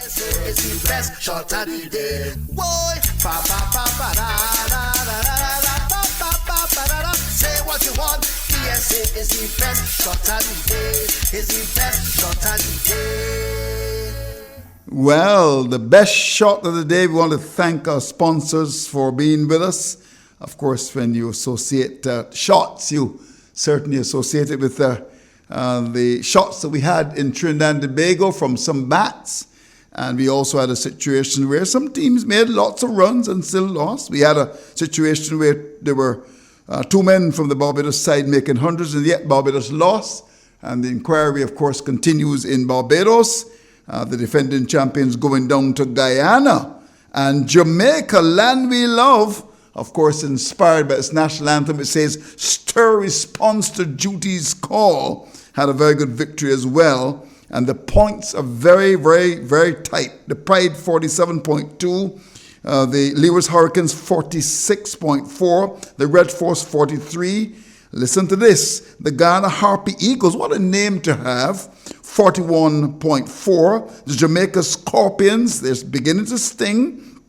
It's the best shot of the day. Boy, pa pa pa pa da da da da da pa pa pa pa da da. Say what you want. ESA is the best shot of the day. It's the best shot of the day. Well, the best shot of the day. We want to thank our sponsors for being with us. Of course, when you associate shots, you certainly associate it with the shots that we had in Trinidad and Tobago from some bats. And we also had a situation where some teams made lots of runs and still lost. We had a situation where there were two men from the Barbados side making hundreds, and yet Barbados lost. And the inquiry, of course, continues in Barbados. The defending champions going down to Guyana. And Jamaica, land we love, of course, inspired by its national anthem. It says, stir response to duty's call. Had a very good victory as well. And the points are very, very, very tight. The Pride 47.2, the Lewis Hurricanes 46.4, the Red Force 43. Listen to this, the Ghana Harpy Eagles, what a name to have, 41.4. The Jamaica Scorpions, they're beginning to sting,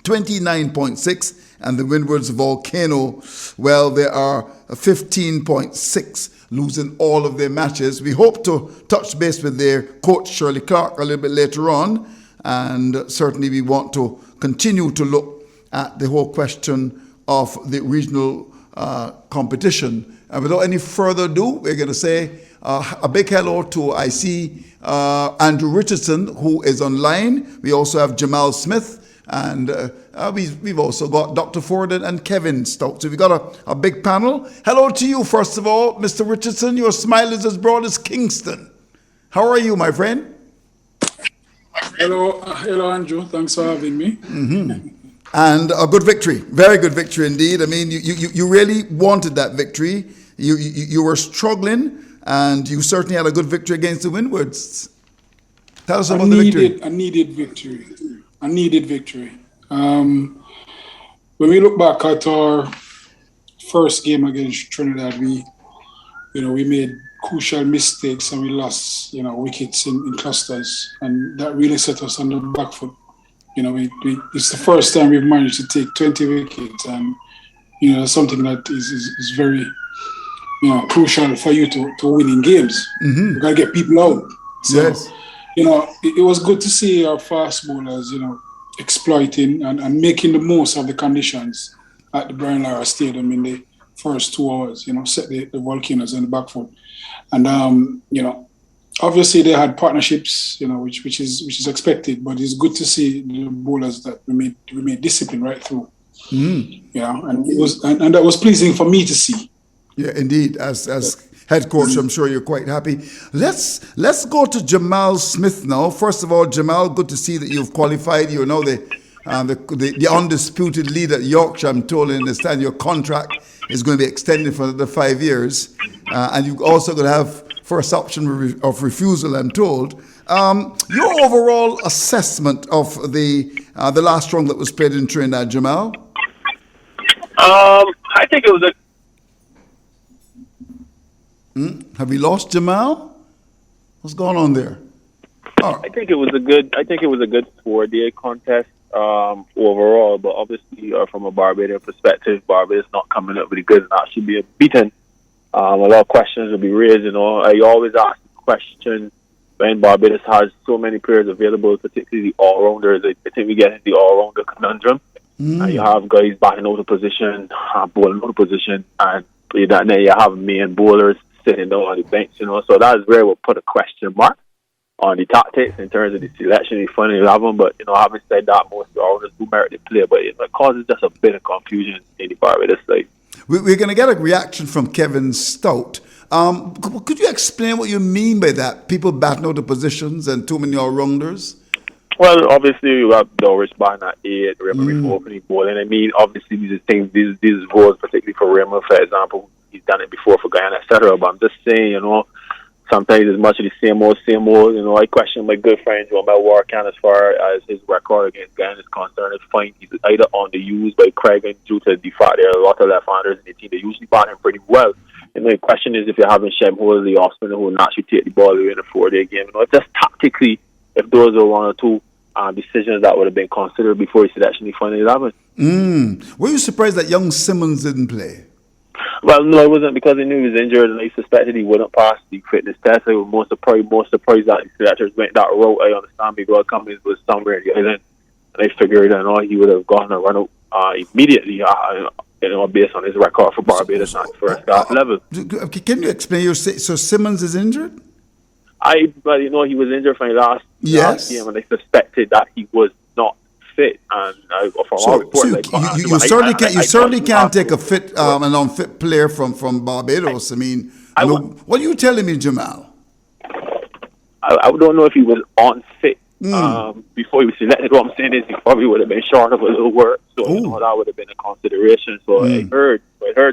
29.6. And the Windwards Volcano, well, they are 15.6. Losing all of their matches. We hope to touch base with their coach, Shirley Clark, a little bit later on. And certainly we want to continue to look at the whole question of the regional competition. And without any further ado, we're going to say a big hello to, I see, Andrew Richardson, who is online. We also have Jamal Smith. And we've also got Dr. Ford and Kevin Stout. So we've got a big panel. Hello to you, first of all, Mr. Richardson. Your smile is as broad as Kingston. How are you, my friend? Hello, Andrew. Thanks for having me. Mm-hmm. And a good victory, very good victory indeed. I mean, you really wanted that victory. You were struggling, and you certainly had a good victory against the Windwards. Tell us about the victory. I needed victory. When we look back at our first game against Trinidad, we made crucial mistakes and we lost, wickets in clusters, and that really set us on the back foot. It's the first time we've managed to take 20 wickets, and something that is very, crucial for you to winning games. Mm-hmm. You gotta get people out. So, yes. It was good to see our fast bowlers, exploiting and making the most of the conditions at the Brian Lara Stadium in the first 2 hours, set the Volcanoes on the back foot. And, obviously they had partnerships, which is expected, but it's good to see the bowlers that remained disciplined right through. Mm. And that was pleasing for me to see. Yeah, indeed. As head coach, I'm sure you're quite happy. Let's go to Jamal Smith now. First of all, Jamal, good to see that you've qualified. You're now the undisputed lead at Yorkshire. I'm told, I understand your contract is going to be extended for another 5 years, and you've also going to have first option of refusal, I'm told. Your overall assessment of the last round that was played in Trinidad, Jamal? I think it was Have we lost Jamal? What's going on there? Oh. I think it was a good 4-day contest overall, but obviously from a Barbadian perspective, Barbados not coming up really good and actually being beaten. A lot of questions will be raised. I always ask the question when Barbados has so many players available, particularly the all-rounders. I think we get into the all-rounder conundrum. You have guys batting out of position, bowling out of position, and then you have main bowlers sitting down on the bench, So that's where we'll put a question mark on the tactics in terms of the selection, the final 11. But, having said that, most of the all-rounders do merit the play, but it causes just a bit of confusion in the Barbados side. We're going to get a reaction from Kevin Stout. Could you explain what you mean by that? People batting out the positions and too many all-rounders? Well, obviously, you have Doris batting at 8, Rimmer for opening ball. And I mean, obviously, these roles, particularly for Rimmer, for example, he's done it before for Guyana, etc. But I'm just saying, sometimes it's much of the same old. I question my good friend Joe Melwarkan as far as his record against Guyana is concerned. It's fine. He's either underused by Craig and due to the fact there are a lot of left-handers in the team. They usually bat him pretty well. And the question is if you're having Shem Hole, the off spinner, who will naturally take the ball away in a 4-day game. Just tactically, if those are one or two decisions that would have been considered before his selection in the final 11. Were you surprised that young Simmons didn't play? Well, no, it wasn't because he knew he was injured and I suspected he wouldn't pass the fitness test. I was more surprised that the selectors went that route. I understand Miguel Cummins was somewhere in the island, and I figured he would have gone a run out immediately, based on his record for Barbados at first class level. Can you explain? So Simmons is injured? He was injured from last game, and I suspected that he was not fit. And from all reports, you certainly can't take a fit an unfit player from Barbados. What are you telling me, Jamal? I don't know if he was unfit before he was selected. What I'm saying is he probably would have been short of a little work, so that would have been a consideration. So I heard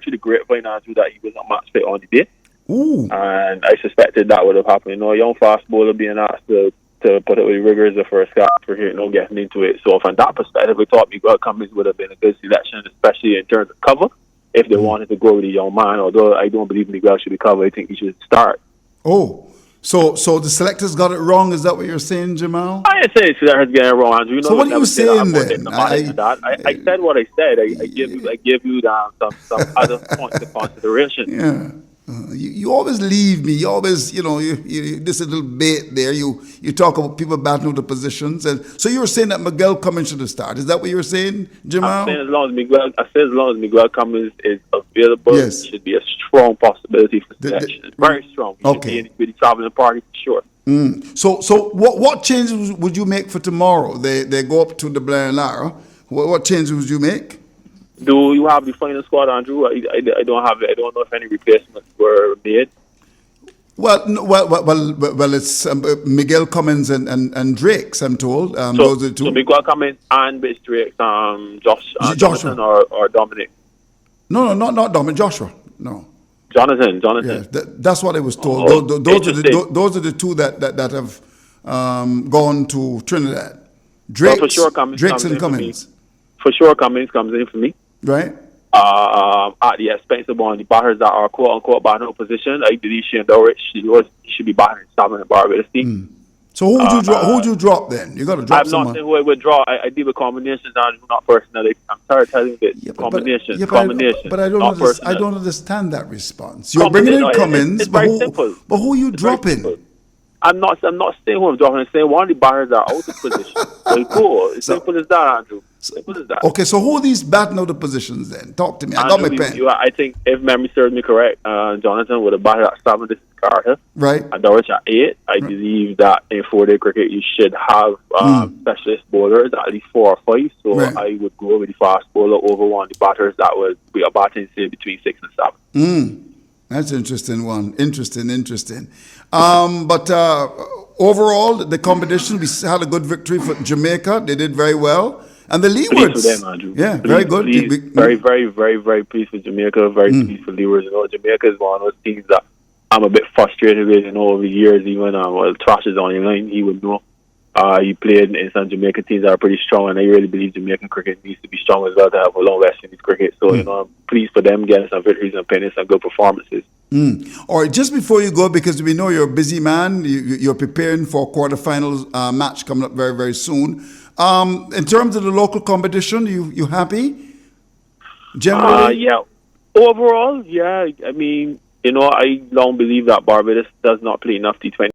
through the grapevine that he was not match fit on the day. Ooh. And I suspected that would have happened. A young fast bowler being asked to put it with the rigors of first class for here, getting into it. So from that perspective, I thought Miguel Cummins would have been a good selection, especially in terms of cover, if they wanted to go with a young man. Although I don't believe Miguel should be covered, I think he should start. Oh, so the selectors got it wrong? Is that what you're saying, Jamal? I didn't say the selectors getting it wrong, Andrew. So what are you saying then? I said what I said. I give you some other points of consideration. Yeah. You always leave me. You always, you this little bait there. You talk about people batting out the positions, and so you were saying that Miguel Cummins should have started. Is that what you were saying, Jamal? I'm saying as long as Miguel Cummins is available, yes, it should be a strong possibility for selection. Very strong. He should be in the traveling party for sure. So what changes would you make for tomorrow? They go up to the Blair and Lara. What changes would you make? Do you have the final squad, Andrew? I don't have it. I don't know if any replacements were made. Well, it's Miguel Cummins and Drakes, I'm told. Those are the two. So Miguel Cummins and Bitch Drakes, Jonathan or Dominic? No, not Dominic. Joshua. No. Jonathan. Yeah, that's what I was told. Those are the two that have gone to Trinidad. Drakes and Cummins. For sure, Cummins comes in for me. Right. At the expense of one of the batters that are quote-unquote batting out position, like Delisha and Dowrich, he should be batting in Barbados team. So who would you drop then? You got to drop someone. I'm not saying who I would draw. I deal with combinations, Andrew, not personally. I'm sorry to tell you this. Combinations. But I don't understand that response. You're bringing in Cummins, it's very simple. But who are you dropping? I'm not saying who I'm dropping. I'm saying one of the batters are out of position. So cool. It's simple as that, Andrew. Simple as that. Okay, so who are these batting out of positions then? Talk to me. I got my pen. I think if memory serves me correct, Jonathan would have batted at 7. This is Carter. Right. And Dowrich at 8. I believe that in 4-day cricket you should have specialist bowlers, at least 4 or 5. So I would go with the fast bowler over one of the batters that would be a batting say between 6 and 7. That's an interesting one. Interesting. But overall, the competition, we had a good victory for Jamaica. They did very well. And the Leewards. Pleased for them, Andrew. Yeah, very good. Very, very, very, very pleased with Jamaica. Very pleased for Leewards. Jamaica is one of those teams that I'm a bit frustrated with, over the years. Even Trash is on the line, he would know. He played in some Jamaican teams that are pretty strong, and I really believe Jamaican cricket needs to be strong as well to have a long West Indies cricket. So, I'm pleased for them getting some victories and pinning some good performances. All right, just before you go, because we know you're a busy man, you're preparing for a quarterfinals match coming up very, very soon. In terms of the local competition, you happy? Generally? Yeah. Overall, yeah. I mean, I long believe that Barbados does not play enough T20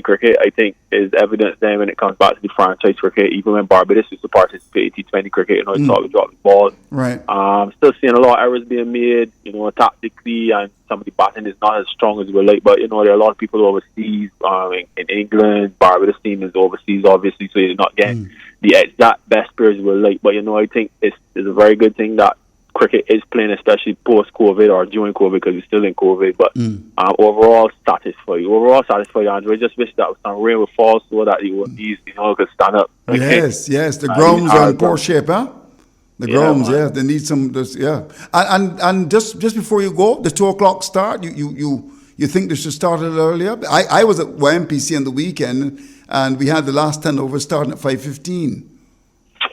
cricket. I think is evident then when it comes back to the franchise cricket. Even when Barbados used to participate in T20 cricket, it's all drop the ball. Right. Still seeing a lot of errors being made, tactically, and some of the batting is not as strong as we like. But there are a lot of people overseas, in England. Barbados team is overseas, obviously, so you're not getting the exact best players we like. But I think it's a very good thing that cricket is playing, especially post-COVID or during COVID, because we're still in COVID. But overall satisfied, Andrew. I just wish that some rain would fall so that the knees, could stand up. Yes. The grounds are in poor shape, huh? The grounds, they need some. And just before you go, the 2:00 start. You think they should start a little earlier? I was at YMPC on the weekend, and we had the last 10 overs starting at 5:15.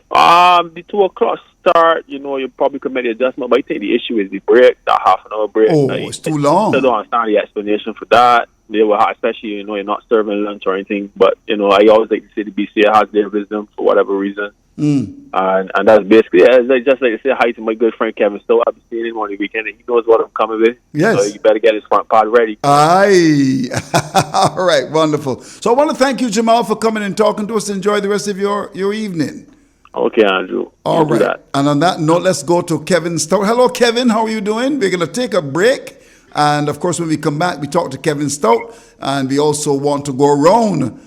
The 2:00 start, you probably could make the adjustment, but I think the issue is the break, that half an hour break. Oh, it's too long. I still don't understand the explanation for that. they were hot, especially, you know, you're not serving lunch or anything. But, you know, I always like to say the BCA has their wisdom for whatever reason. And that's basically, I just like to say hi to my good friend Kevin Stowe. I've been seeing him on the weekend, and he knows what I'm coming with. Yes. So you better get his front part ready. Aye. All right, wonderful. So I want to thank you, Jamal, for coming and talking to us. Enjoy the rest of your evening. Okay, Andrew. All We'll do right. that. And on that note, let's go to Kevin Stout. Hello, Kevin. How are you doing? We're going to take a break. And, of course, when we come back, we talk to Kevin Stout. And we also want to go around